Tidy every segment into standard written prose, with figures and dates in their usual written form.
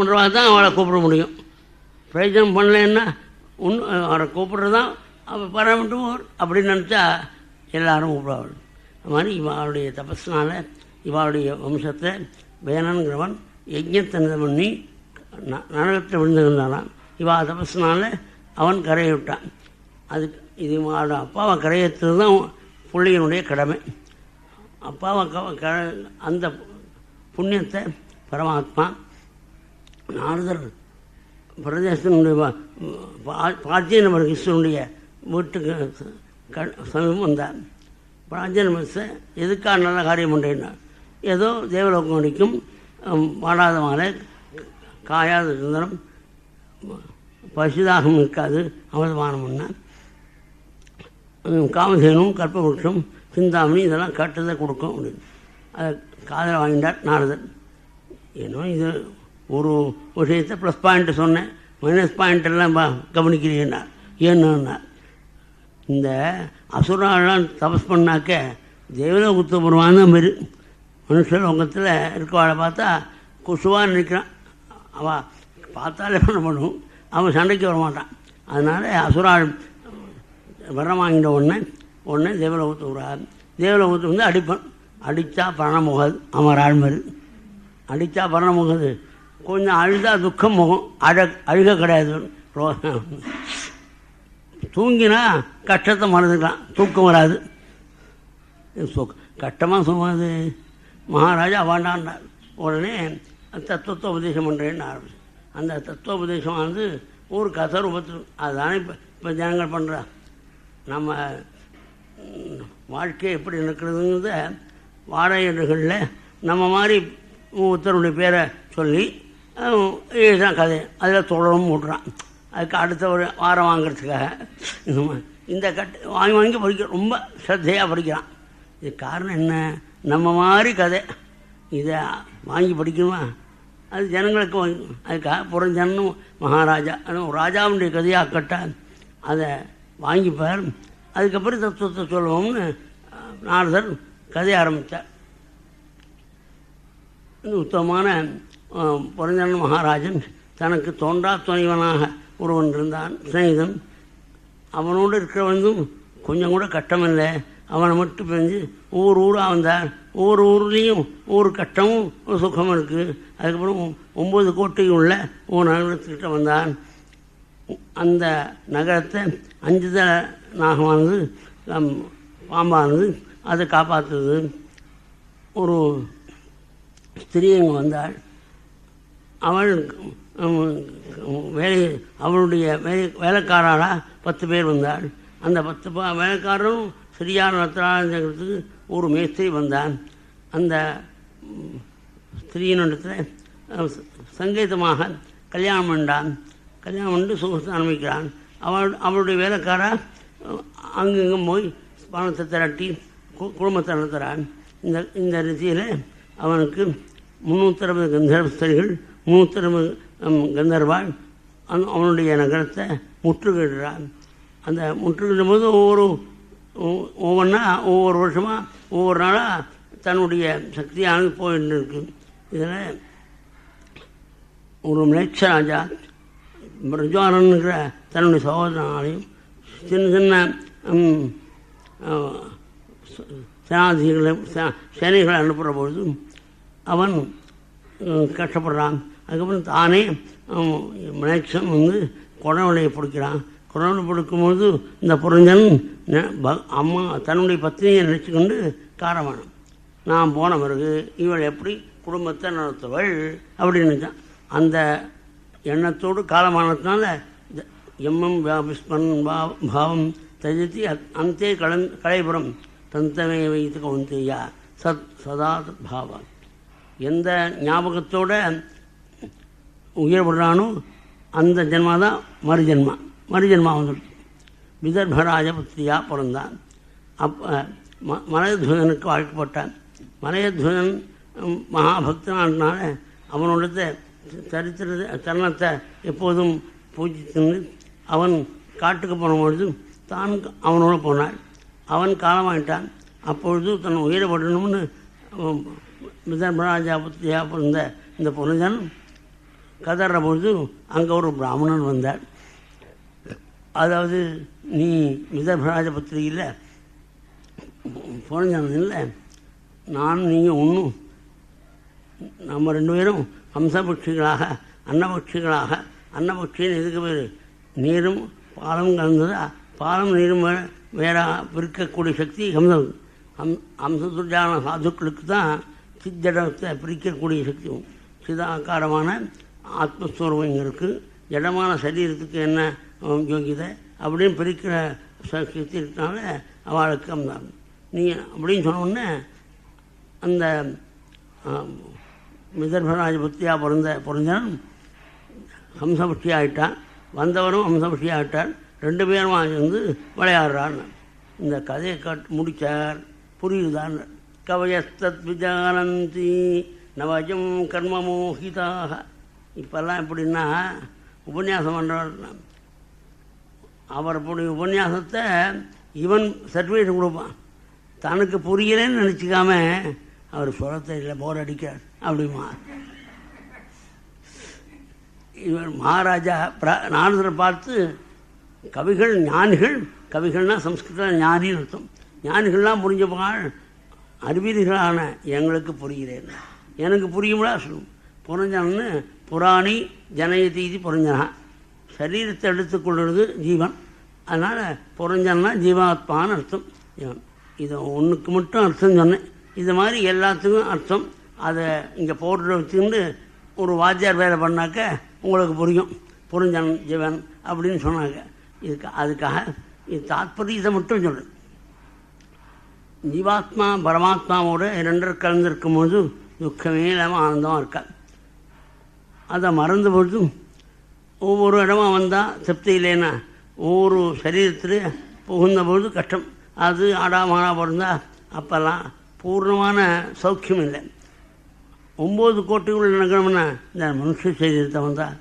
பண்ணுறவா தான் அவளை கூப்பிட முடியும். பிரயோஜனம் பண்ணலன்னா அவரை கூப்பிட்றது தான் அவள் பரமட்டும் அப்படின்னு நினச்சா எல்லாரும் கூப்பிடுவாள். அது மாதிரி இவளுடைய தபஸ்னால் இவளுடைய வம்சத்தை வேணனுங்கிறவன் யஜ்ஞத்தை பண்ணி நரகத்தில் விழுந்துருந்தானான். இவா தபஸ்னால் அவன் கரையை விட்டான். அதுக்கு இது இவளோட அப்பாவை கரையேற்றது தான் பிள்ளையினுடைய கடமை. அப்பாவை அந்த புண்ணியத்தை பரமாத்மா நாரதர் பிரதேசத்தினுடைய பிராச்சீன கிருஷ்ணனுடைய வீட்டுக்கு சமீபம் வந்தார். பிராச்சீன மனசை எதுக்காக நல்ல காரியம் பண்ணுறேன்னா, ஏதோ தேவலோகம் அடிக்கும் வாடாத மாலை, காயாத சுந்தரம், பசுதாகம் இருக்காது, அமிர்தமானம்னா காமசேனும் கற்பவருஷம் சிந்தாமணி இதெல்லாம் கட்டுறதை கொடுக்கும் அப்படின்னு அதை காதலை வாங்கிட்டார் நாரதர். ஏன்னோ இது ஒரு விஷயத்தை ப்ளஸ் பாயிண்ட்டு சொன்னேன், மைனஸ் பாயிண்டெல்லாம் கவனிக்கிறீங்கன்னா ஏன்னா இந்த அசுராலாம் தபஸ் பண்ணாக்க தேவலோகத்து வருவான்னு மாரி மனுஷலோகத்தில் இருக்கவாளை பார்த்தா குசுவாக நிற்கிறான். அவள் பார்த்தாலே பண்ண பண்ணும், அவன் சண்டைக்கு வரமாட்டான். அதனால் அசுராள் வரம் வாங்கிட்ட உடனே தேவலோகத்து விடுறார். தேவலோகத்து வந்து அடிப்பன், அடித்தா பரணம் முகாது, அமராள் மாதிரி அடித்தா பரணம் முகாது. கொஞ்சம் அழுதா துக்கம் முகம், அழுக கிடையாது. தூங்கினா கஷ்டத்தை மறந்துக்கலாம், தூக்கம் வராது. கஷ்டமாக சொன்னது மகாராஜா வாண்டாண்டார். உடனே தத்துவத்தை உபதேசம் பண்ணுறேன்னு ஆரம்பிச்சு. அந்த தத்துவோபதேசமானது ஒரு கதை ரூபத்தில் அதுதானே இப்போ ஜனங்கள் பண்ணுறா. நம்ம வாழ்க்கை எப்படி இருக்கிறதுங்கிறத வாடகைகளில் நம்ம மாதிரி ஒருத்தருடைய பேரை சொல்லி எழுதுறான் கதை, அதில் தொடரும் விட்றான். அதுக்கு அடுத்த ஒரு வாரம் வாங்கிறதுக்காக இந்த வாங்கி படிக்க ரொம்ப ஸ்ரத்தையாக படிக்கிறான். இது காரணம் என்ன? நம்ம மாதிரி கதை இதை வாங்கி படிக்கணுமா? அது ஜனங்களுக்கு அதுக்காக புறஞ்சன்னும் மகாராஜா ராஜாவுடைய கதையாக கட்டால் அதை வாங்கிப்பார். அதுக்கப்புறம் தத்துவத்தை சொல்லுவோம்னு நாரதர் கதையை ஆரம்பித்தார். உத்தமமான புறஞ்சன் மகாராஜன் தனக்கு தோன்றா துணைவனாக ஒருவன் இருந்தான், சிநேகிதன். அவனோடு இருக்கிறவனும் கொஞ்சம் கூட கஷ்டமில்லை. அவனை மட்டும் பிரிஞ்சு ஒவ்வொரு ஊராக வந்தார். ஒவ்வொரு ஊர்லேயும் ஒவ்வொரு கஷ்டமும் ஒரு சுகமும் இருக்குது. அதுக்கப்புறம் 9 கோட்டை உள்ள ஒரு நகரத்துக்கிட்ட வந்தான். அந்த நகரத்தை 5 தலை நாகமானது பாம்பானது அதை காப்பாற்றுறது. ஒரு ஸ்திரீ அங்கே வந்தாள். அவள் அவளுடைய வேலைக்காரராக 10 பேர் வந்தாள். அந்த 10 வேலைக்காரரும் சரியான ரத்னாலயத்துக்கு ஒரு மேஸ்திரி வந்தான். அந்த ஸ்திரீனிடத்தில் சங்கீதமாக கல்யாணம் பண்ணான். கல்யாணம் பண்ணி சுகத்தை அனுபவிக்கிறான். அவளுடைய வேலைக்காரா அங்கெங்கும் போய் பணத்தை திரட்டி குடும்பத்தை நடத்துகிறான். இந்த ரீதியில் அவனுக்கு 360 கந்தர்வஸ்திரிகள், 360 கந்தர்வாள் அவனுடைய நகரத்தை முற்றுகையிடுறான். அந்த முற்றுகையிடும் போது ஒவ்வொன்றா ஒவ்வொரு வருஷமாக ஒவ்வொரு நாளாக தன்னுடைய சக்தியானது போயிட்டு இருக்கு. இதில் ஒரு மிளேச்ச ராஜா பிரஜாரன்கிற தன்னுடைய சகோதரனாலையும் சின்ன சின்ன சேனைகளை அனுப்புகிற பொழுது அவன் கஷ்டப்படுறான். அதுக்கப்புறம் தானே மிளேச்சன் வந்து குடவளையை பிடிக்கிறான். குடவளை பிடிக்கும்போது இந்த புரிஞ்சன் அம்மா தன்னுடைய பத்னியை நினச்சிக்கொண்டு காரமானம், நான் போன பிறகு இவள் எப்படி குடும்பத்தை நடத்துவள் அப்படின்னு நினச்சான். அந்த எண்ணத்தோடு காலமானதுனால எம்மம் விஸ்மன் பாவம் தஜத்தி அந்தே கலைபுரம் தந்தமே வைத்து கவுந்தையா சதா பாவம். எந்த ஞாபகத்தோடு உயர்படுறானோ அந்த ஜென்மாதான் மறுஜென்மா வந்துடுச்சு. விதர்பராஜபுத்திரியாக பிறந்தான். அப்போ மலையத்வஜனுக்கு வாழ்க்கப்பட்டான். மலையத்வஜன் மகாபக்தனானால அவனோட தருணத்தை எப்போதும் பூஜித்து அவன் காட்டுக்கு போனபொழுது தான் அவனோடு போனாள். அவன் காலமாயிட்டான். அப்பொழுது தன் உயிரப்படணும்னு விதர்பராஜா புத்திரியாக பிறந்த இந்த புனிதன் கதற பொழுது அங்கே ஒரு பிராமணன் வந்தார். அதாவது நீ விதர்பராஜ பத்திரிகையில் இல்லை, நான் நீங்கள் ஒன்றும் நம்ம 2 பேரும் ஹம்சபட்சிகளாக அன்னபட்சின்னு எதுக்கு பேர் நீரும் பாலும் கலந்ததா, பாலும் நீரும் வேற பிரிக்கக்கூடிய சக்தி ஹம்சத்துஜான சாதுக்களுக்கு தான் சித்தடத்தை பிரிக்கக்கூடிய சக்தி. சிதாக்காரமான ஆத்மஸ்வரூபம் இங்கே இருக்குது, ஜடமான சரீரத்துக்கு என்ன யோகிதை அப்படின்னு பிரிக்கிற சக்தி இருக்கனால அவளுக்கு அந்த நீ அப்படின்னு சொன்னோடனே அந்த விதர்பராஜ புத்தியாக பிறந்தவன் ஹம்சபட்சி ஆகிட்டான், வந்தவரும் ஹம்சபட்சி ஆகிட்டார். 2 பேரும் வந்து விளையாடுறான்னு இந்த கதையை முடித்தார். புரியுதான்? கவயஸ்தத் விஜானந்தி நவஜம் கர்மமோகிதாக. இப்போல்லாம் எப்படின்னா உபன்யாசம் பண்ணுறார், அவருடைய உபன்யாசத்தை இவன் சர்டிஃபிகேட் கொடுப்பான். தனக்கு புரியலன்னு நினச்சிக்காம அவர் சொல்ல இல்லை, போர் அடிக்கிறார் அப்படிமா. இவர் மகாராஜா நாரதரை பார்த்து கவிகள் ஞானிகள், கவிகள்னால் சம்ஸ்கிருதம் ஞானின்னு அர்த்தம், ஞானிகள்லாம் புரிஞ்சப்பாள் அறிவியல்களான எங்களுக்கு புரிகிறேன், எனக்கு புரியும்டா சொல்லும். புரஞ்சனன்னு புராணி ஜனயதீதி புரஞ்சனா, சரீரத்தை எடுத்துக்கொள்வது ஜீவன், அதனால் புரஞ்சனா ஜீவாத்மான்னு அர்த்தம். இதை ஒன்றுக்கு மட்டும் அர்த்தம் சொன்னேன், இது மாதிரி எல்லாத்துக்கும் அர்த்தம். அதை இங்கே போட்டு வச்சுக்கிட்டு ஒரு வாத்தியார் வேலை பண்ணாக்க உங்களுக்கு புரியும், புரிஞ்சன் ஜீவன் அப்படின்னு சொன்னாங்க. அதுக்காக இது தாத்பரியத்தை மட்டும் சொல்கிறேன். ஜீவாத்மா பரமாத்மாவோட 2 கலந்துருக்கும் போது துக்கமே இல்லாமல் ஆனந்தமாக இருக்கா. அதை மறந்த பொழுதும் ஒவ்வொரு இடமா வந்தால் திருப்தி இல்லைன்னா ஒவ்வொரு சரீரத்தில் புகுந்த பொழுது கஷ்டம். அது ஆடாமானா பிறந்தால் அப்போல்லாம் பூர்ணமான சௌக்கியம் இல்லை. 9 கோட்டிகள் நடக்கணும்னா இந்த மனுஷ சரீரத்தை வந்தால்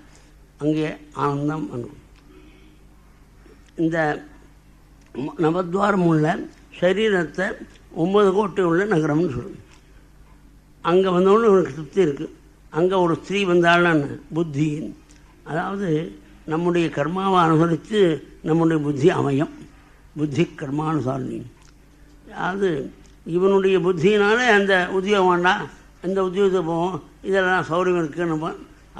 அங்கே ஆனந்தம் பண்ணும். இந்த நவத்வாரம் உள்ள சரீரத்தை 9 கோட்டி உள்ள நகரம்னு சொல்லணும். அங்கே வந்தோடனே ஒரு திருப்தி இருக்குது. அங்கே ஒரு ஸ்திரீ வந்தாள்னு புத்தி, அதாவது நம்முடைய கர்மாவை அனுசரித்து நம்முடைய புத்தி அமையும். புத்தி கர்மானுசாரணி, அதாவது இவனுடைய புத்தினாலே அந்த உத்தியோகம் வேண்டாம், இந்த உத்தியோகத்தை போவோம், இதெல்லாம் சௌரியம் இருக்குன்னு.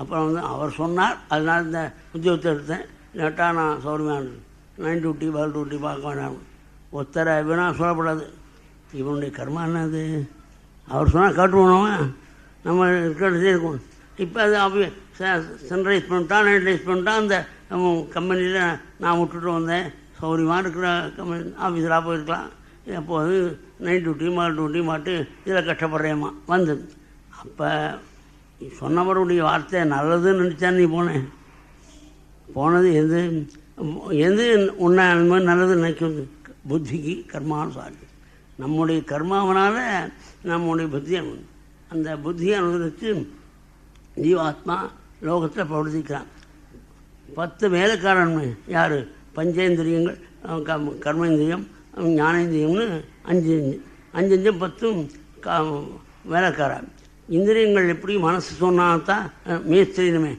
அப்புறம் வந்து அவர் சொன்னார், அதனால் இந்த உத்தியோகத்தை எடுத்தேன், இல்லாட்டா நான் சௌரியமான நைட் டியூட்டி பகல் டியூட்டி பார்க்க வேண்டாம். ஒத்தரை வேணா சொல்லப்படாது. இவனுடைய கர்மா என்னது, அவர் சொன்னால் கேட்டுவோம், நம்ம இருக்கிறதே இருக்கும். இப்போ அது சன்ரைஸ் பண்ணிட்டான், நைட் ரைஸ் பண்ணிட்டான். அந்த கம்பெனியில் நான் விட்டுட்டு வந்தேன், சௌரியமாக இருக்கிற கம்பெனி ஆஃபீஸராக போயிருக்கலாம். எப்போது நைட் டியூட்டி மகள் டியூட்டி மாட்டு இதில் கஷ்டப்படுறேம்மா வந்தது. அப்போ சொன்னவருடைய வார்த்தை நல்லதுன்னு நினச்சா நீ போனது எது உன்னை அந்த மாதிரி நல்லது நினைக்கிறது. புத்திக்கு கர்மானுசாரி, நம்முடைய கர்மாவனால் நம்முடைய புத்தி அந்த புத்தியை அனுசரித்து ஜீவாத்மா லோகத்தில் பிரவர்த்திக்கிறான். 10 வேலைக்காரன் யார்? பஞ்சேந்திரியங்கள், கர்மேந்திரியம், ஞானேந்திரியம்னு 5 10 வேலைக்காரன். இந்திரியங்கள் எப்படி மனசு சொன்னால்தான் மேஸ்திரினுமே,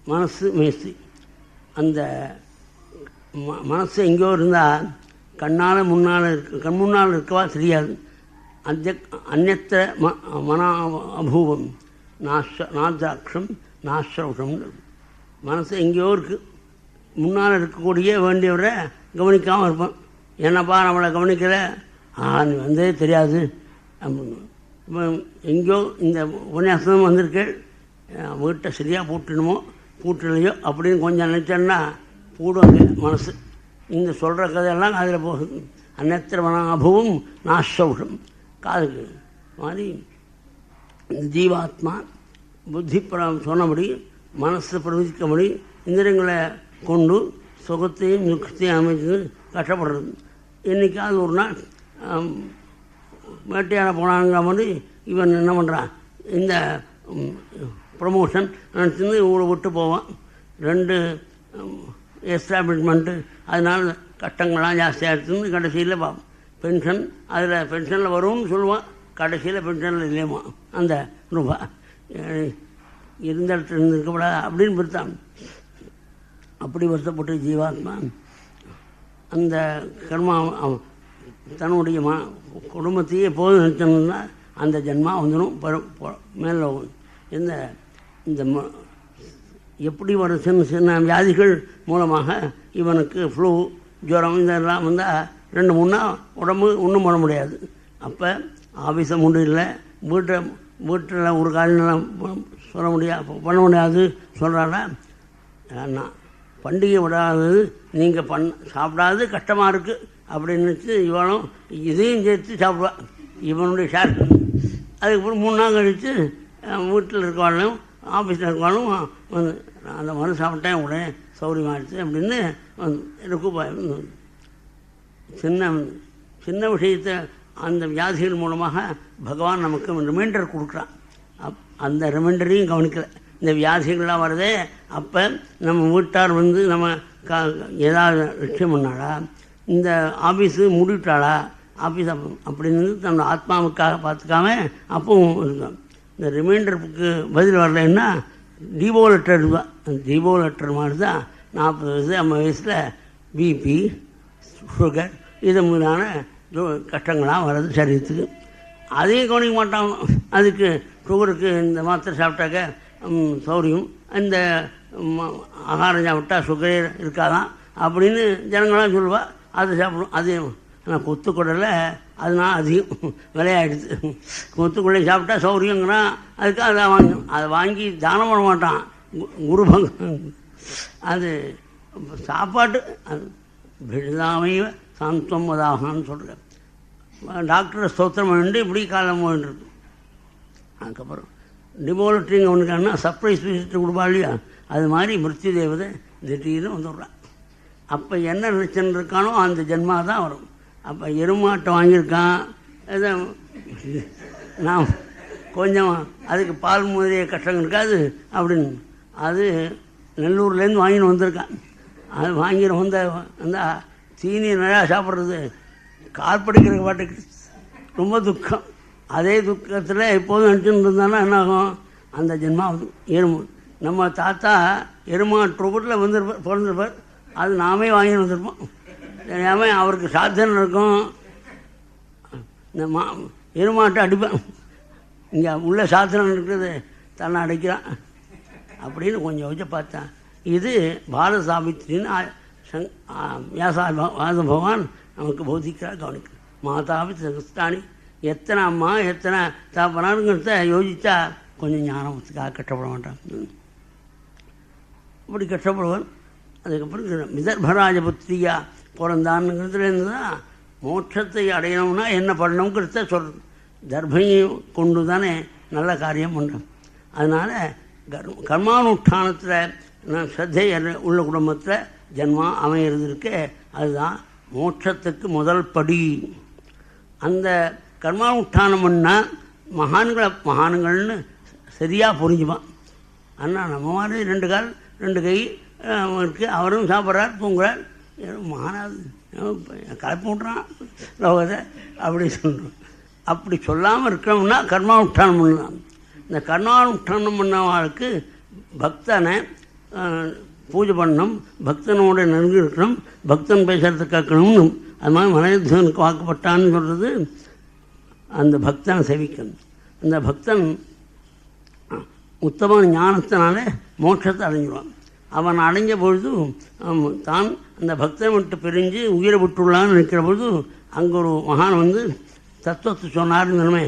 மனசு மேஸ்திரி. அந்த மனசு எங்கேயோ இருந்தால் கண்ணால் முன்னால் இருக்கவா தெரியாது. அந்நத்திர மன அபூவம் நாத்ராட்சம் நாஸ்ரௌஷம். மனசு எங்கேயோ இருக்குது, முன்னால் இருக்கக்கூடிய வேண்டியவரை கவனிக்காமல் இருப்பான். என்னப்பா நம்மளை கவனிக்கலை, நீ வந்தே தெரியாது அப்படின்னு. இப்போ எங்கேயோ இந்த உபன்யாசம் வந்திருக்கேள், வீட்டை சரியாக பூட்டணுமோ பூட்டலையோ அப்படின்னு கொஞ்சம் நினச்சேன்னா பூடுவாங்க மனசு. இந்த சொல்கிற கதையெல்லாம் அதில் போகுது. அந்நத்திர மனாபவும் நாசௌஷம் காதுக்கு மாதிரி. ஜீவாத்மா புத்தி சொன்னபடி மனசு பிரவர்த்திக்கபடி இந்திரியங்களை கொண்டு சுகத்தையும் துக்கத்தையும் அமைத்து கஷ்டப்படுறது. என்றைக்காவது ஒரு நாள் வேட்டையாட போனாங்கிற மாதிரி இவன் என்ன பண்ணுறான், இந்த ப்ரமோஷன் நினச்சிருந்து ஊரை விட்டு போவான். 2 எஸ்டாப்ளிஷ்மெண்ட்டு, அதனால் கட்டங்கள்லாம் ஜாஸ்தியாக எடுத்துருந்து கடைசியில் பார்ப்போம் பென்ஷன், அதில் பென்ஷனில் வரும்னு சொல்லுவான், கடைசியில் பென்ஷனில் இல்லையமா அந்த ரூபா. இருந்த இடத்துல இருந்திருக்கப்படாது அப்படின்னு வருத்தான். அப்படி வருத்தப்பட்ட ஜீவாத்மா அந்த கர்மா தன்னுடைய குடும்பத்தையே எப்போதும் நிறுத்தணும்னா அந்த ஜென்மா வந்துடும் மேலே இந்த இந்த எப்படி வரும் சின்ன சின்ன வியாதிகள் மூலமாக இவனுக்கு ஃப்ளூ ஜுரம் இதெல்லாம் வந்தால் 2-3 நாள் உடம்பு ஒன்றும் பண்ண முடியாது. அப்போ ஆஃபீஸை முடியல, வீட்டில் ஒரு காரியம் சொல்ல முடியாது, பண்ண முடியாது சொல்கிறாரா, நான் பண்டிகை விடாதது நீங்கள் சாப்பிடாது கஷ்டமாக இருக்குது அப்படின்னு இவனும் இதையும் சேர்த்து சாப்பிடுவா. இவனுடைய ஷேர் அதுக்கப்புறம் 3 நாள் கழித்து வீட்டில் இருக்கவாளும் ஆஃபீஸில் இருக்கவாளும் வந்து அந்த மருந்து சாப்பிட்டேன் உடனே சௌரியமாகிடுச்சு அப்படின்னு எனக்கு சின்ன சின்ன விஷயத்தை அந்த வியாதிகள் மூலமாக பகவான் நமக்கு ரிமைண்டர் கொடுக்குறான். அந்த ரிமைண்டரையும் கவனிக்கலை. இந்த வியாதிகள்லாம் வருதே, அப்போ நம்ம வீட்டார் வந்து நம்ம ஏதாவது லட்சியம் பண்ணாளா, இந்த ஆஃபீஸு மூடிவிட்டாளா, ஆஃபீஸ் அப்படின்னு தன்னோட ஆத்மாவுக்காக பார்த்துக்காம அப்பவும் இருக்கும். இந்த ரிமைண்டருக்கு பதில் வரலைன்னா டிவோ லெட்டர் தான். அந்த டிவோ லெட்டர் மாதிரி தான் 40 வயசு 50 வயசில் பிபி சுகர் இது மாதிரியான கஷ்டங்களாக வர்றது சரீரத்துக்கு. அதையும் கவனிக்க மாட்டாங்க. அதுக்கு சுகருக்கு இந்த மாத்திரை சாப்பிட்டாக்க சௌரியம், இந்த ஆகாரம் சாப்பிட்டா சுகரே இருக்காதான் அப்படின்னு ஜனங்களாம் சொல்லுவா. அதை சாப்பிடும். அது ஆனால் கொத்துக்குடலை அதனால் அதிகம் விலையாயிடுது. கொத்துக்குள்ளே சாப்பிட்டா சௌரியங்கிறான். அதுக்கு அதை வாங்கி தானம் பண்ண மாட்டான் குருபங்க. அது சாப்பாட்டு அது விழுதாமைய சாந்தம் உதாகன்னு சொல்கிறேன். டாக்டரை ஸ்தோத்திரம் பண்ணிட்டு இப்படி காலம் போயிட்டுருக்கு. அதுக்கப்புறம் டிமோலிட்ரிங் அவனுக்கான சர்ப்ரைஸ் விசிட்டு கொடுப்பா இல்லையா, அது மாதிரி மிருத்யு தேவதை திடீர்னு வந்துடுறான். அப்போ என்ன நினச்சுன்னு இருக்கானோ அந்த ஜென்மா தான் வரும். அப்போ எருமாட்டை வாங்கியிருக்கான், அதை நான் கொஞ்சம் அதுக்கு பால் முதலிய கஷ்டம் இருக்காது அப்படின்னு அது நெல்லூர்லேருந்து வாங்கின்னு வந்திருக்கான். அது வாங்கிட்டு வந்த அந்த தீனி நிறையா சாப்பிட்றது கால்படிக்கிற பாட்டுக்கு ரொம்ப துக்கம். அதே துக்கத்தில் எப்போதும் நினச்சின்னு இருந்தாலும் என்ன ஆகும், அந்த ஜென்மா நம்ம தாத்தா எருமாட்டு ரூபத்தில் பிறந்திருப்பார். அது நாமே வாங்கின்னு வந்திருப்போம். தெரியாமல் அவருக்கு சாத்தனை இருக்கும். இந்த எருமாட்டை அடிப்பேன், இங்கே உள்ள சாத்தனை இருக்கிறது தன்னை அடைக்கிறான் அப்படின்னு கொஞ்சம் வச்சு பார்த்தேன். இது பாரத சாவித்திரின்னு வியாச பகவான் நமக்கு போதிக்கிறார். கவனிக்க மாதாவி சகஸ்தானி, எத்தனை அம்மா எத்தனை தாப்பனாருங்கிறத யோசித்தா கொஞ்சம் ஞானத்துக்காக கஷ்டப்பட மாட்டான். அப்படி கஷ்டப்படுவான். அதுக்கப்புறம் விதர்பராஜபுத்திரியா பிறந்தான்ங்கிறதுலேருந்து தான் மோட்சத்தை அடையணும்னா என்ன பண்ணணுங்கிறத சொல்கிறது. தர்பையும் கொண்டு தானே நல்ல காரியம் பண்ணுறோம். அதனால் கர்மானுஷ்டானத்தில் ஸ்ரத்தை உள்ள குடும்பத்தில் ஜென்மா அமையிறது இருக்கு. அதுதான் மோட்சத்துக்கு முதல் படி. அந்த கர்மானுஷ்டானம் பண்ணால் மகான்கள்னு சரியாக புரிஞ்சுப்பான். ஆனால் நம்ம மாதிரி 2 கால் 2 கை இருக்குது, அவரும் சாப்பிட்றார் தூங்குறார், மகானாது கலப்பி விட்றான் லோகத்தை அப்படி சொல்கிறோம். அப்படி சொல்லாமல் இருக்கணும்னா கர்மானுஷ்டானம் பண்ணலாம். இந்த கர்மானுஷ்டானம் பண்ணவாளுக்கு பக்தனை பூஜை பண்ணணும், பக்தனோட நெருங்கி இருக்கணும், பக்தன் பேசுகிறத கேட்கணும்னு. அது மாதிரி மனயுத்தனுக்கு வாக்குப்பட்டான்னு சொல்கிறது அந்த பக்தனை சேவிக்கணும். அந்த பக்தன் உத்தம ஞானத்தினால மோட்சத்தை அடைஞ்சிடுவான். அவன் அடைஞ்ச பொழுது தான் அந்த பக்தனை விட்டு பிரிஞ்சு உயிரை விட்டுள்ளான்னு நினைக்கிற பொழுது அங்கே ஒரு மகான் வந்து தத்துவத்தை சொன்னார்னு நிலைமை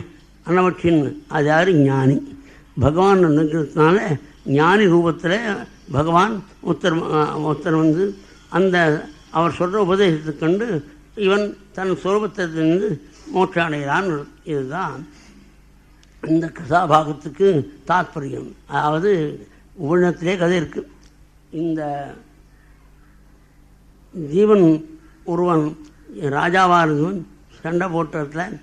அன்னவற்றின்னு. அது யார்? ஞானி. பகவான் நினைக்கிறதுனால ஞானி ரூபத்தில் பகவான் ஒருத்தர் வந்து அந்த அவர் சொல்கிற உபதேசத்தை கண்டு இவன் தன் சுரூபத்திலிருந்து மோட்சம் அடைகிறான். இதுதான் இந்த கதாபாகத்துக்கு தாத்பரியம். அதாவது உபநிடத்திலே கதை இருக்குது. இந்த ஜீவன் ஒருவன் ராஜாவாக இருந்தவன் சண்டை போட்டத்தில்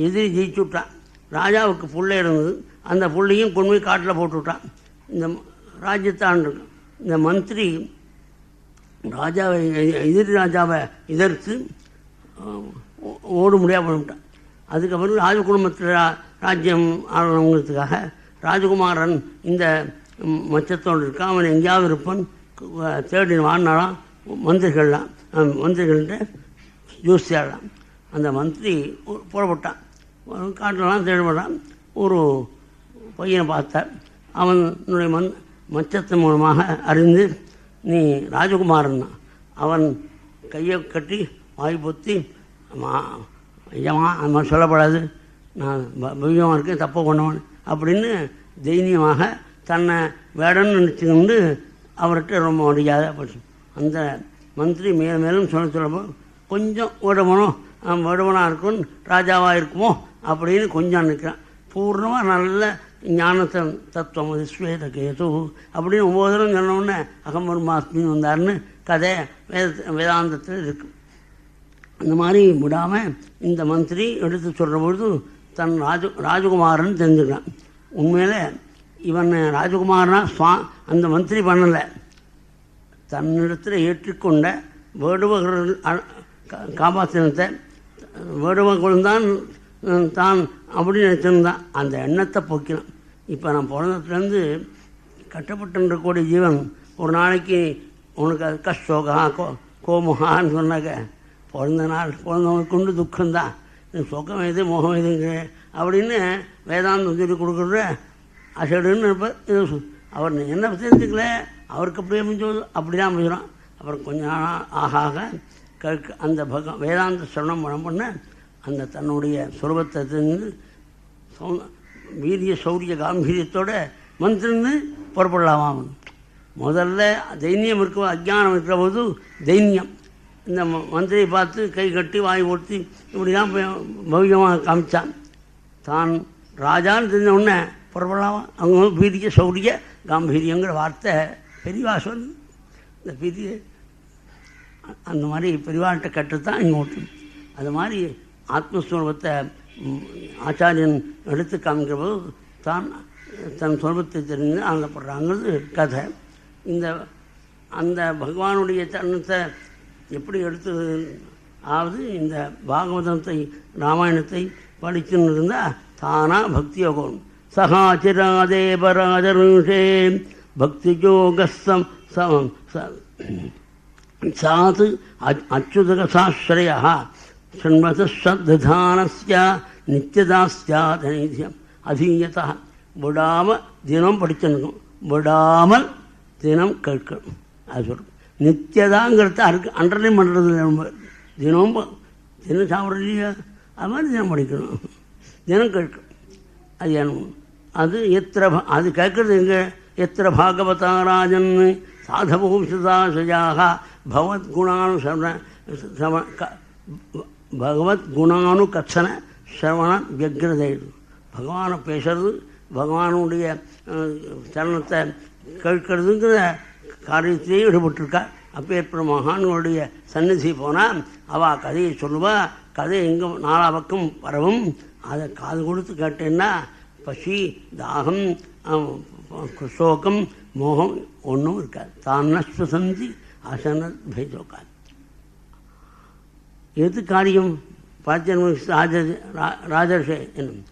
எதிரி ஜெயிச்சு விட்டான். ராஜாவுக்கு புள்ளை இருந்தது, அந்த புள்ளையும் கொண்டு போய் காட்டில் போட்டு விட்டான். இந்த ராஜ்யத்தான் இருக்கு. இந்த மந்திரி ராஜாவை எதிரி ராஜாவை எதிர்த்து ஓட முடியாது பண்ணிவிட்டான். அதுக்கப்புறம் ராஜ குடும்பத்தில் ராஜ்யம் ஆளணுங்கிறதுக்காக ராஜகுமாரன் இந்த மச்சத்தோடு இருக்கான், அவன் எங்கேயாவது இருப்பான், தேடி வாழ்னாலாம் மந்திரிகள்கிட்ட ஜூஸ் தேடலாம். அந்த மந்திரி புறப்பட்டான், காட்டலாம் தேடப்பட்டான். ஒரு பையனை பார்த்தார். அவனுடைய மச்சத்தின் மூலமாக அறிந்து நீ ராஜகுமாரன். அவன் கையை கட்டி வாய் பொத்தி, ஐயம்மா அந்த மாதிரி சொல்லப்படாது, நான் பவ்யமாக இருக்கேன், தப்பை கொண்டவன் அப்படின்னு தைரியமாக தன்னை வேடன்னு நினச்சிக்கிண்டு அவர்கிட்ட ரொம்ப முடியாத போச்சு. அந்த மந்திரி மேலும் மேலும் சொல்லப்போ கொஞ்சம் விடவனாக இருக்கும், ராஜாவாக இருக்குமோ அப்படின்னு கொஞ்சம் நிற்கிறான். பூர்ணமாக நல்ல ஞானத்தை தத்துவம் ஸ்வேத கேது அப்படின்னு 9 தரம் சொன்னோடனே அகம் பிரம்மாஸ்மின்னு வந்தார்னு கதை வேதாந்தத்தில் இருக்கு. அந்த மாதிரி விடாமல் இந்த மந்திரி எடுத்து சொல்கிற பொழுது தன் ராஜகுமாரன் தெரிஞ்சுக்கிறான். உண்மையில் இவன் ராஜகுமாரனா அந்த மந்திரி பண்ணலை, தன்னிடத்தில் ஏற்றுக்கொண்ட வேடுவர்கள் காப்பாற்றினத்தை வேடுவர்களும் தான் அப்படின்னு நினச்சிருந்தான். அந்த எண்ணத்தை போக்கினான். இப்போ நான் பிறந்ததுலேருந்து கட்டப்பட்டுருக்கக்கூடிய ஜீவன் ஒரு நாளைக்கு உனக்கு அது கஷ்டோகா கோமுகான்னு சொன்னாக்க பிறந்தவனுக்கு கொண்டு துக்கம்தான், சொக்கம் எது மோகம் எதுங்க அப்படின்னு வேதாந்தம் சொல்லி கொடுக்குற அசடுன்னு இருப்பார். அவர் என்ன தெரிஞ்சுக்கல, அவருக்கு அப்படியே முடிஞ்சது அப்படி தான் முடிஞ்சிடும். அப்புறம் கொஞ்ச நாள் ஆக அந்த வேதாந்த சிரவணம் பண்ண அந்த தன்னுடைய சுரூபத்தை தெரிஞ்சு வீரிய சௌரிய காம்பீரியத்தோட மந்திரின்னு புறப்படலாமாம். முதல்ல தைரியம் இருக்கிற அஜ்ஞானம் இருக்கிற போது தைரியம் இந்த மந்திரியை பார்த்து கை கட்டி வாய் ஓட்டி இப்படி தான் பவ்யமாக காமிச்சான். தான் ராஜான்னு தெரிஞ்ச உடனே புறப்படலாமா. அவங்க வீரிய சௌரிய காம்பீரியங்கிற வார்த்தை பெரியவா சொல்லு. இந்த பெரிய அந்த மாதிரி பெரியவாட்ட கட்டுத்தான் இங்கே ஓட்டும். அது மாதிரி ஆத்மஸ்வரூபத்தை ஆச்சாரியன் எடுத்து காமிக்கிற போது தான் தன் சுரூபத்தை தெரிஞ்சு ஆனந்தப்படுறாங்கிறது கதை. அந்த பகவானுடைய தருணத்தை எப்படி எடுத்து ஆகுது, இந்த பாகவதத்தை ராமாயணத்தை படிச்சுன்னு இருந்தால் தானாக பக்தி யோகம் சகாச்சிராதேபராஜருஷே பக்தி யோகஸ்தம் சாத் அச்சுதகசாஸ்ரய ஷண்மதானஸ்ய நித்தியதாஸ்யாதனைத்யம் அதீயதா. விடாமல் தினம் படிச்சுருக்கும், விடாமல் தினம் கேட்கணும். அது சொல்கிறோம். நித்தியதாங்கிறத அண்டர்லைன் பண்ணுறது ரொம்ப தினம் சாப்பிட்றது இல்லையா, அது மாதிரி தினம் படிக்கணும், தினம் கேட்கணும். அது என்ன அது அது கேட்குறது எங்கே எத்திர பாகவதாராஜன் சாதபூஷிதாசயாக பகவத்குணானு கச்சன சிரவண வியக்ரதை. பகவானை பேசுறது, பகவானுடைய சரணத்தை கேட்கறதுங்கிற காரியத்திலேயே ஈடுபட்டிருக்கா. அப்பேற்பட்ட மகான்களுடைய சந்நிதி போனால் அவள் கதையை சொல்லுவா. கதை எங்கே 4 பக்கம் பரவும். அதை காது கொடுத்து கேட்டேன்னா பசி தாகம் சோகம் மோகம் ஒன்றும் இருக்காது. தானஸ்வசந்தி அசன பேதோக்காது. எது காரியம் ராஜர்ஷே என்னும்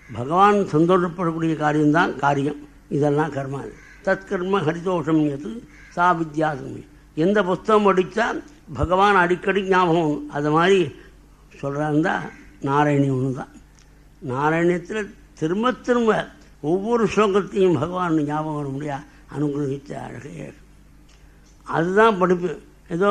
பகவான் சந்தோஷப்படக்கூடிய காரியம்தான் காரியம். இதெல்லாம் கர்மா. தற்கர்ம ஹரிதோஷம் எது சா வித்யாசமி. எந்த புஸ்தகம் படித்தா பகவான் அடிக்கடி ஞாபகம். அது மாதிரி சொல்கிறாருந்தா நாராயணி ஒன்று தான். நாராயணத்தில் திரும்ப திரும்ப ஒவ்வொரு ஸ்லோகத்தையும் பகவான் ஞாபகம் வர முடியாது அனுகிரகித்த அழகே. அதுதான் படிப்பு. ஏதோ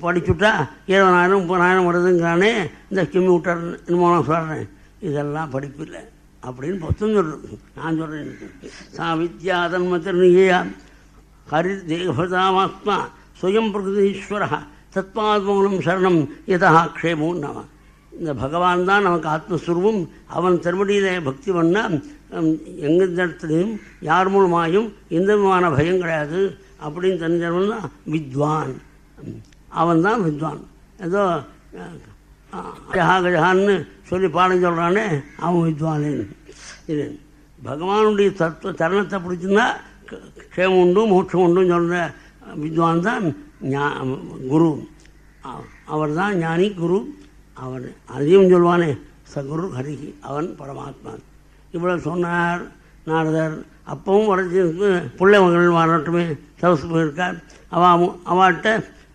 படிச்சுட்டா 20,000 30,000 வருதுங்கிறானே இந்த கம்ப்யூட்டர் மூலம் சொல்கிறேன், இதெல்லாம் படிப்பு இல்லை அப்படின்னு புத்தம் சொல்கிறது. நான் சொல்கிறேன் சா வித்யா தன்மத்தியா ஹரி தேவதாமாத்மா சுயம் பிரகதீஸ்வர தத்வாத்மூலம் சரணம் யதா க்ஷேமோ நம. இந்த பகவான் தான் நமக்கு ஆத்மஸ்வரூபம். அவன் திருமடியில் பக்தி பண்ணால் எந்த இடத்துலையும் யார் மூலமாயும் எந்த விதமான பயம் கிடையாது அப்படின்னு தெரிஞ்சவன் தான் வித்வான். அவன் தான் வித்வான். ஏதோ ஜஹா கஜஹான்னு சொல்லி பாடம் சொல்கிறானே அவன் வித்வானே. இது பகவானுடைய தருணத்தை பிடிச்சிருந்தா க்ஷேமம் உண்டு மோட்சம் உண்டுன்னு சொல்கிற வித்வான் தான் குரு. அவர் தான் ஞானி குரு. அவன் அதையும் சொல்வானே சகுரு ஹரிஹி, அவன் பரமாத்மா. இவ்வளோ சொன்னார் நாரதர். அப்பவும் வரைஞ்சிருக்கு பிள்ளைகள் வரட்டுமே சவுஸ் போயிருக்கார். அவள்கிட்ட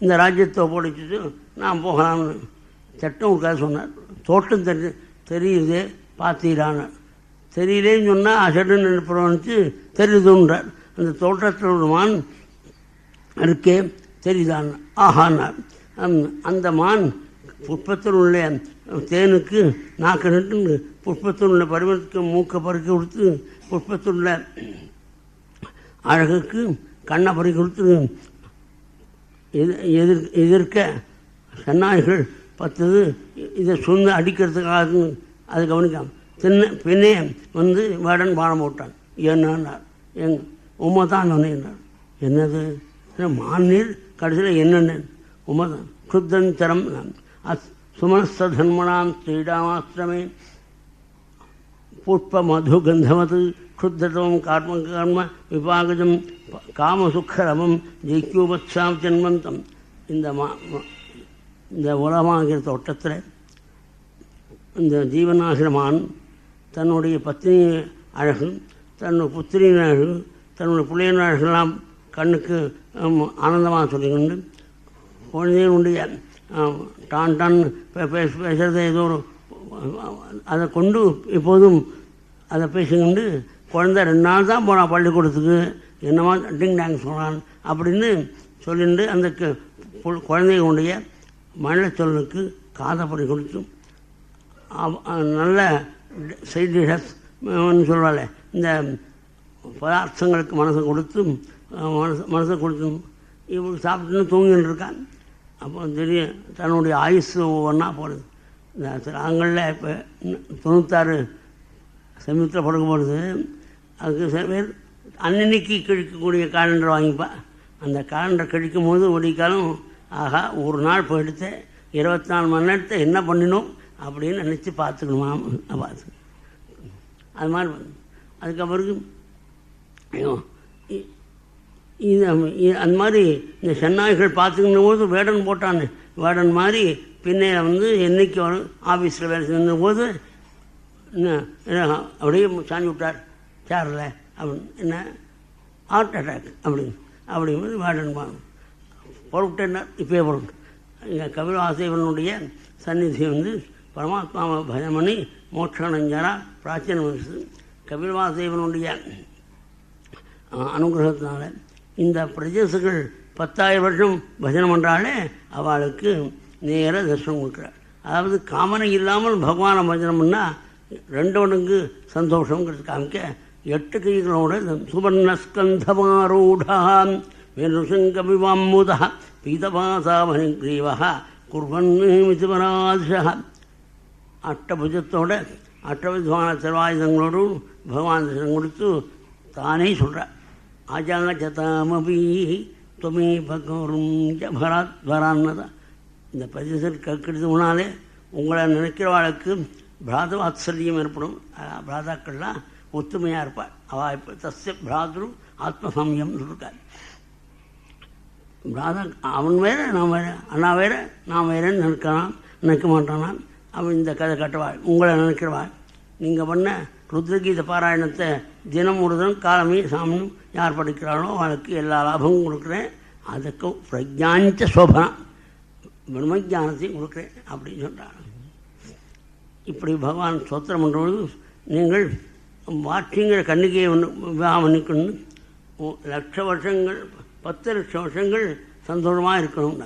இந்த ராஜ்யத்தை ஒப்படைச்சிட்டு நான் போகலாம்னு சட்டம் உட்கார சொன்னார். தோட்டம் தெரியுதே பார்த்தீரான தெரியலேன்னு சொன்னால் அசடுன்னு நினைப்பவனுக்கு தெரியுதுன்றார். அந்த தோட்டத்தில் ஒரு மான் இருக்கே தெரியுதான் ஆஹானார். அந்த மான் புஷ்பத்தில் உள்ள தேனுக்கு நாக்கு நட்டு புஷ்பத்தில் உள்ள பருவத்துக்கு மூக்கை பறிக்க கொடுத்து புஷ்பத்தில் உள்ள அழகுக்கு கண்ணை பறிக்க கொடுத்து எதிர்க்க சென்னாய்கள் பத்தது இதை சொந்து அடிக்கிறதுக்காக அதை கவனிக்காம பின்னே வந்து வேடன் பாடம் போட்டான். என்னன்னார் உமா தான் சொன்னார். என்னது மாநீர் கடைசியில் என்னென்ன உமா தான் க்ஷுத்தரம் சுமனஸ்தன்மனாம் ஸ்ரீராமாஸ்திரமே புஷ்ப மது கந்தமது க்ஷுத்தம் கர்ம கர்ம விபாகஜம் காமசுக்கரமம் ஜெய்க்கூபத்சாம் ஜென்மந்தம். இந்த உலகமாகிற தோட்டத்தில் இந்த ஜீவனாகிரமான் தன்னுடைய பத்னி அழகு, தன்னுடைய புத்திரியின் அழகு, தன்னுடைய பிள்ளையின் அழகெல்லாம் கண்ணுக்கு ஆனந்தமாக சொல்லிக்கொண்டு குழந்தையினுடைய டான் பேசுகிறத ஏதோ ஒரு அதை கொண்டு எப்போதும் அதை பேசிக்கொண்டு குழந்தை 2 நாள் தான் போனான் பள்ளிக்கூடத்துக்கு, என்னமா டிங் டாங் சொன்னான் அப்படின்னு சொல்லிட்டு அந்த குழந்தைகளுடைய மழை சொல்லுக்கு காதப்படி கொடுத்தும் நல்ல சைட் டிஷஸ்ன்னு சொல்கிறாள். இந்த பதார்த்தங்களுக்கு மனசை கொடுத்தும் மனசை கொடுத்தும் இவங்க சாப்பிட்டுன்னு தூங்கின்னு இருக்கான். அப்போ தெரியும் தன்னுடைய ஆயுசு ஒவ்வொன்றா போடுது. இந்த நாங்களில் இப்போ 96 சமீபத்தில் படுக்க போடுது. அதுக்கு சில பேர் அன்னன்னைக்கு கழிக்கக்கூடிய காலண்டர் வாங்கிப்பா. அந்த காலண்டர் கழிக்கும் போது ஒடிக்காலும் ஆகா ஒரு நாள் போயிடுத்து 24 மணி நேரத்தை என்ன பண்ணினோம் அப்படின்னு நினச்சி பார்த்துக்கணுமா பார்த்து அது மாதிரி அதுக்கப்புறம் அந்த மாதிரி இந்த சென்னாய்கள் பார்த்துக்கணும் போது வேடன் போட்டான். வேடன் மாதிரி பின்னே வந்து என்றைக்கு வரும் ஆஃபீஸில் வேலை செய்யும் போது அப்படியே சாஞ்சி விட்டார் சேரில் அப்படின்னு என்ன ஹார்ட் அட்டாக் அப்படிங்கும்போது வேடன் பொருட்கள் இப்போயே பொருட்டு இங்கே கபிலவாசுதேவனுடைய சந்நிதி வந்து பரமாத்மாவை பஜமணி மோட்சணஞ்சரா பிராச்சீன மனசு கபிலவாசுதேவனுடைய அனுகிரகத்தினால இந்த பிரஜேசுகள் 10,000 வருஷம் பஜனை பண்ணுறாலே அவளுக்கு நேர தர்சனம் கொடுக்குறாள். அதாவது காமனை இல்லாமல் பகவானை பஜனை பண்ணால் 2 மடங்கு சந்தோஷங்கிறது காமிக்க 8 கைகளோட சுபர்ணஸ்கந்தமாரூடாம் வேணுசங்கபிவாமுதா பீதபாசாமனிக்ரீவா குர்வன்னு மிதுபராதிஷா அஷ்டபுஜத்தோட அஷ்டவிதமான செல்வாயுதங்களோடு பகவான் தரிசனம் கொடுத்து தானே சொல்கிறார். ஆஜாஜதாமபி துவமே பகவரும் ஜபராத் வரான்னதான். இந்த பிரதேசத்தில் கற்கிறது முன்னாலே உங்களை நினைக்கிறவாளுக்கு பிராத வாத்சல்யம் ஏற்படும். பிராதாக்கள்லாம் ஒத்துமையாக இருப்பாள். அவள் இப்போ தஸ்ய பிராதரும் ஆத்மசமயம் இருக்காள். பிராதா அவன் வேற நான் வேற, அண்ணா வேற நான் வேறேன்னு நினைக்க மாட்டானா. அவன் இந்த கதை கட்டுவாள். உங்களை நினைக்கிறவாள். நீங்கள் பண்ண ருத்ரகீத பாராயணத்தை தினம் ஒரு தினம் காலமே சாமியும் யார் படிக்கிறாளோ அவளுக்கு எல்லா லாபமும் கொடுக்குறேன். அதுக்கு பிரஜாஞ்ச சோபனா பிரம்மஜானத்தையும் கொடுக்குறேன் அப்படின்னு சொல்கிறாங்க. இப்படி பகவான் ஸ்தோத்திரம் பண்ணும்போது நீங்கள் வாட்சிங்கிற கண்ணிக்கையை விவாகம் பண்ணிக்கணும். 1,00,000 வருஷங்கள் 10 லட்சம் வருஷங்கள் சந்தோஷமாக இருக்கணும்.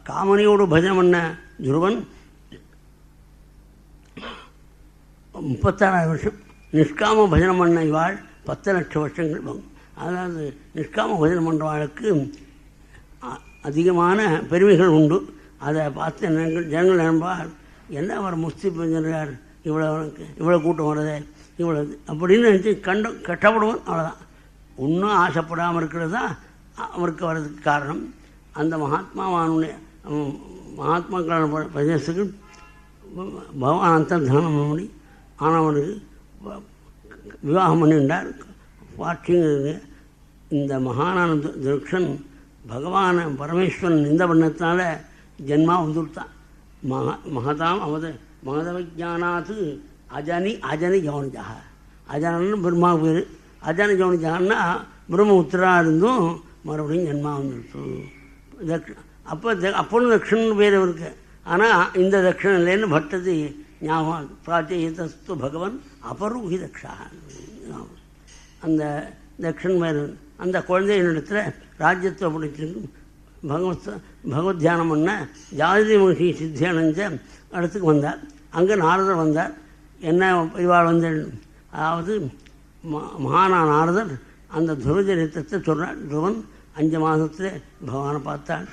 காமனியோடு பஜனை பண்ண துருவன் 36,000 வருஷம், நிஷ்காம பஜனை பண்ண இவாள் 10 லட்சம் வருஷங்கள். அதாவது நிஷ்காம பஜனை பண்ணுறவாளுக்கு அதிகமான பெருமைகள் உண்டு. அதை பார்த்து ஜனங்கள் நண்பார் என்ன அவர் முஸ்தி பஞ்சனார் இவ்வளோ கூட்டம் வருது இவ்வளோ அப்படின்னு நினச்சி கஷ்டப்படுவோம். அவ்வளோதான். ஒன்றும் ஆசைப்படாமல் இருக்கிறது தான் அவருக்கு வர்றதுக்கு காரணம். அந்த மகாத்மாவானுடைய மகாத்மாக்களான பிரதேசத்துக்கு பகவான் அந்தர்தானம் பண்ணி ஆனவனுக்கு விவாகம் பண்ணிட்டார். வாட்சிங்க இந்த மகானான திருக்ஷன் பகவான பரமேஸ்வரன் இந்த பண்ணத்தினால ஜென்மா வந்துட்டான். மகதாம் மகத விஜானாத்து அஜனி யௌனஜா. அஜானன்னு பிரம்மா பேர். அஜான கவனிச்சாங்கன்னா பிரம்மபுத்திராக இருந்தும் மறுபடியும் ஜென்மா வந்துடுச்சு. அப்போன்னு தட்சணன்னு பேர் இருக்கு. ஆனால் இந்த தட்சணிலேருந்து பட்டது ஞாபகம் பிராச்சேதஸ்து பகவன் அபரூஹி தக்ஷா. அந்த தக்ஷன் பேர் அந்த குழந்தையினிடத்தில் ராஜ்யத்தை பிடிச்சிருக்கு. பகவத் தியானம் பண்ண ஜாதி மகிழ்ச்சி சித்தியானஞ்ச இடத்துக்கு வந்தார். அங்கே நாரதர் வந்தார். என்ன இவாள் வந்து, அதாவது மகானா நாரதர் அந்த துருவச்சரித்திரத்தை சொல்கிறார். துருவன் 5 மாதத்தில் பகவானை பார்த்தாள்.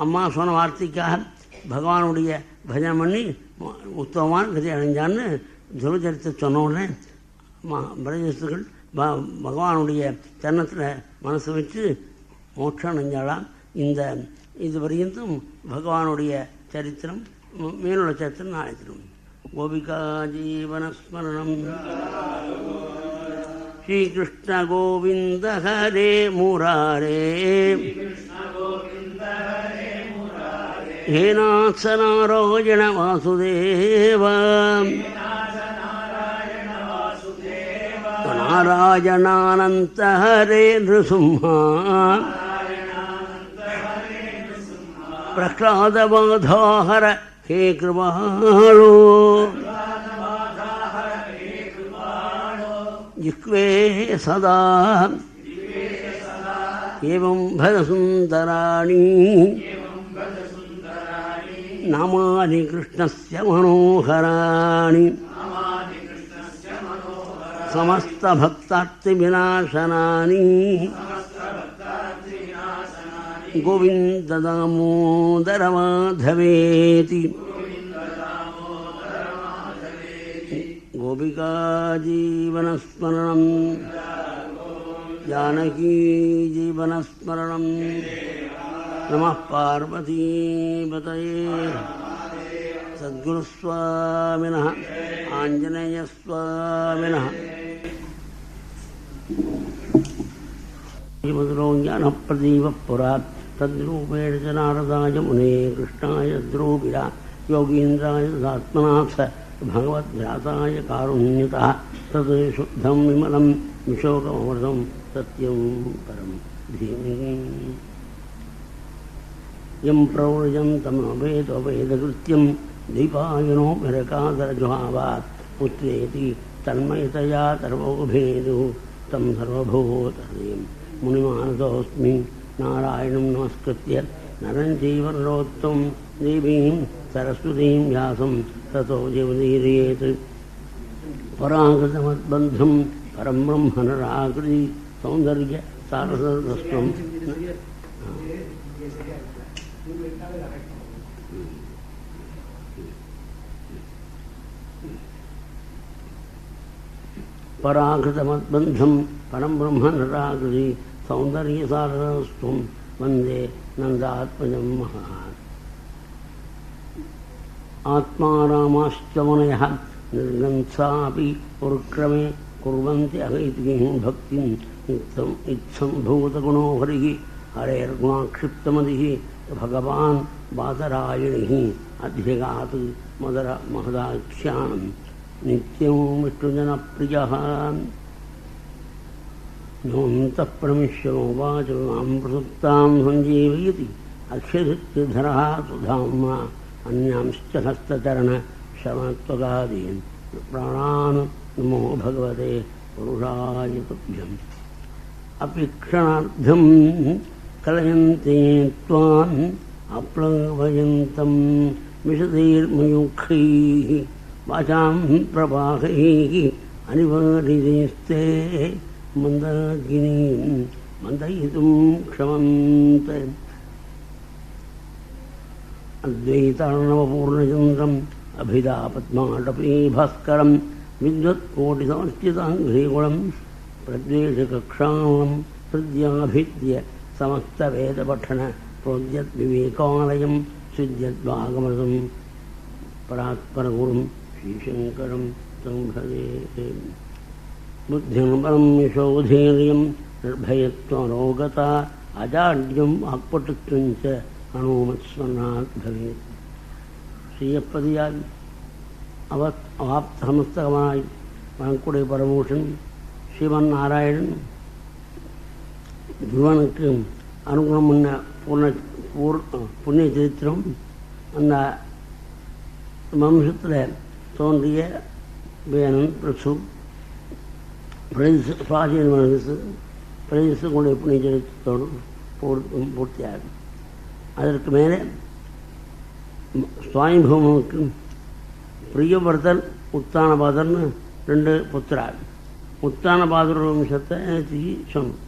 அம்மா சொன்ன வார்த்தைக்காக பகவானுடைய பஜனை பண்ணி உத்தமமான கதை அடைஞ்சான்னு துருவச்சரித்திரத்தை சொன்ன உடனே பிரஜஸ்துகள் பகவானுடைய சரணத்தில் மனசு வச்சு மோட்சம் அடைஞ்சாலாம். இது வரையும் பகவானுடைய சரித்திரம் மீனுள்ள சரித்திரம் நாளைத்திரம். கோபிகா ஜீவனஸ்மரணம். ஸ்ரீகிருஷ்ண கோவிந்த ஹரே முராரே ஹே நாத நாராயண வாசுதேவ நாராயணானந்த ஹரே நிருசிம்ஹா பிரஹ்லாதபாதாஹர ஹே கிருபாளோ जिह्वे सदा एवं भजसुन्दराणि नामानि कृष्णस्य मनोहराणि समस्तभक्तार्तिविनाशनानि गोविन्द दामोदर माधवेति गोपिका जीवनस्मरणं जानकी जीवनस्मरणं नमः पार्वतीपतये सद्गुरुस्वामिनः आञ्जनेयस्वामिनः मधुरो ज्ञानप्रदीपः पुरा तद्रूपेण च नारदाय मुने कृष्णाय द्रोपिरा योगीन्द्राय सात्मनाथ भगवद्भ्राताय कारुण्यतः तत् शुद्धं विमलं विशोकममृतं सत्यं परं धीमहि यं प्रव्रजन्तं वेदकृत्यं दीपायनो विरकादरजुहावात् पुत्रेति तन्मयतया सर्वोभिनेदुः तं सर्वभूतहृदयं मुनिमानतोऽस्मि नारायणं नमस्कृत्य नरं चैव नरोत्तमं देवीं सरस्वतीं व्यासं ततो जयमुदीरयेत् पराङ्कृतमद्बन्धं परं ब्रह्म नराकृति सौन्दर्य सारसरस्वं पराकृतमद्बन्धं परं ब्रह्म नराकृति सौन्दर्य सारसरस्वं वन्दे नन्दात्मजं महान् आत्मारामाश्च मुनयः निर्गन्थापि पुरुक्रमे कुर्वन्ति अहैतुकीं भक्तिं इत्सम्भूतगुणो हरिः हरेर्गुणाक्षिप्तमतिः भगवान् बादरायणिः अध्यगात् महदाख्यानं नित्यं विष्णुजनप्रियः नोऽन्तः प्रमिश्रो वाचो मां प्रसुप्तां सञ्जीवयति अक्षयधरः सुधाम्ना अन्यांश्च हस्तचरणश्रवणत्वगादीन् प्राणान् नमो भगवते पुरुषाय तुभ्यम् अपेक्षणार्थं कलयन्ते त्वाम् अप्लवयन्तं विशदैर्मयूखैः वाचां प्रवाहैः अनिवारितेस्ते मन्दाकिनीं मन्दयितुं क्षमन्ते अद्वैतार्णवपूर्णचन्द्रम् अभिधापद्माटपी भास्करं विद्वत्कोटिसमर्चिताङ्घ्रीगुणं प्रद्वेषकक्षां हृद्याभिद्य समस्तवेदपठन प्रोद्यद्विवेकालयं सिद्ध्यद्वागमनं परात्परगुरुं श्रीशङ्करं संभजे बुद्धिं परं यशोधैर्यं निर्भयत्वरोगता अजाड्यं वाक्पटुत्वं च अणुमत्स्मरणात् भवेत् श्रीयपदियागि अवाप्तहमस्तकमाय வணக்குடை பரமபூஷன் ஸ்ரீமன் நாராயணன் துருவனுக்கு அனுகுணம் பண்ண புண்ணிய சரித்திரம். அந்த வம்சத்தில் தோன்றிய வேணன் பிரசு பிராச்சீன மனசு பிரதேசங்களுடைய புண்ணிய சரித்திரத்தோடு பூர்த்தியாகும். அதற்கு மேலே சுவாமிபூமனுக்கு பிரியவர்தன் உத்தானபாதர்னு 2 புத்திராள். உத்தானபாதர் வம்சத்தை சொன்னோம்.